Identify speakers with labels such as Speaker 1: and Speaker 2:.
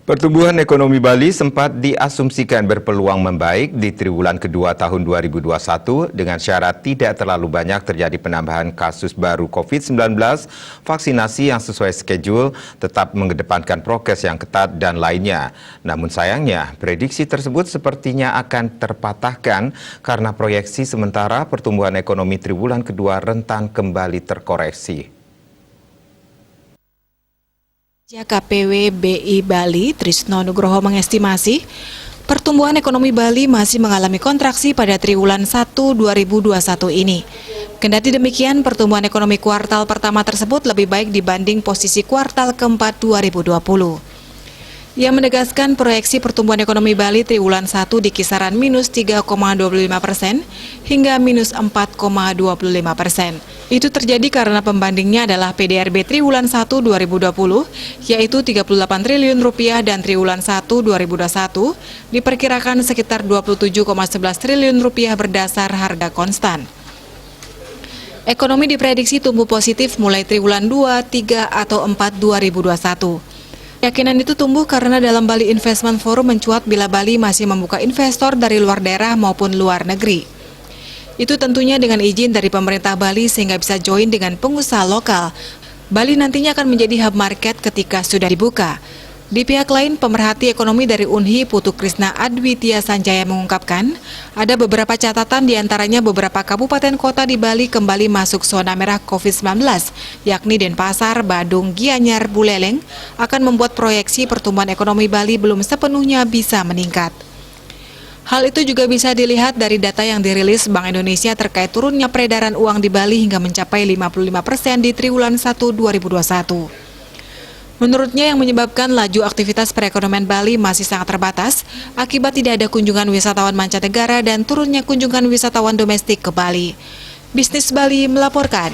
Speaker 1: Pertumbuhan ekonomi Bali sempat diasumsikan berpeluang membaik di triwulan kedua tahun 2021 dengan syarat tidak terlalu banyak terjadi penambahan kasus baru COVID-19, vaksinasi yang sesuai schedule, tetap mengedepankan prokes yang ketat dan lainnya. Namun sayangnya, prediksi tersebut sepertinya akan terpatahkan karena proyeksi sementara pertumbuhan ekonomi triwulan kedua rentan kembali terkoreksi.
Speaker 2: KPW BI Bali, Trisno Nugroho mengestimasi pertumbuhan ekonomi Bali masih mengalami kontraksi pada triwulan 1 2021 ini. Kendati demikian, pertumbuhan ekonomi kuartal pertama tersebut lebih baik dibanding posisi kuartal keempat 2020. Ia menegaskan proyeksi pertumbuhan ekonomi Bali triwulan 1 di kisaran minus 3,25% hingga minus 4,25%. Itu terjadi karena pembandingnya adalah PDRB triwulan 1 2020, yaitu 38 triliun rupiah dan triwulan 1 2021 diperkirakan sekitar 27,11 triliun rupiah berdasar harga konstan. Ekonomi diprediksi tumbuh positif mulai triwulan 2, 3, atau 4 2021. Keyakinan itu tumbuh karena dalam Bali Investment Forum mencuat bila Bali masih membuka investor dari luar daerah maupun luar negeri. Itu tentunya dengan izin dari pemerintah Bali sehingga bisa join dengan pengusaha lokal. Bali nantinya akan menjadi hub market ketika sudah dibuka. Di pihak lain, pemerhati ekonomi dari UNHI Putu Krisna Adwitya Sanjaya mengungkapkan, ada beberapa catatan diantaranya beberapa kabupaten kota di Bali kembali masuk zona merah COVID-19, yakni Denpasar, Badung, Gianyar, Buleleng, akan membuat proyeksi pertumbuhan ekonomi Bali belum sepenuhnya bisa meningkat. Hal itu juga bisa dilihat dari data yang dirilis Bank Indonesia terkait turunnya peredaran uang di Bali hingga mencapai 55% di triwulan 1 2021. Menurutnya yang menyebabkan laju aktivitas perekonomian Bali masih sangat terbatas akibat tidak ada kunjungan wisatawan mancanegara dan turunnya kunjungan wisatawan domestik ke Bali. Bisnis Bali melaporkan.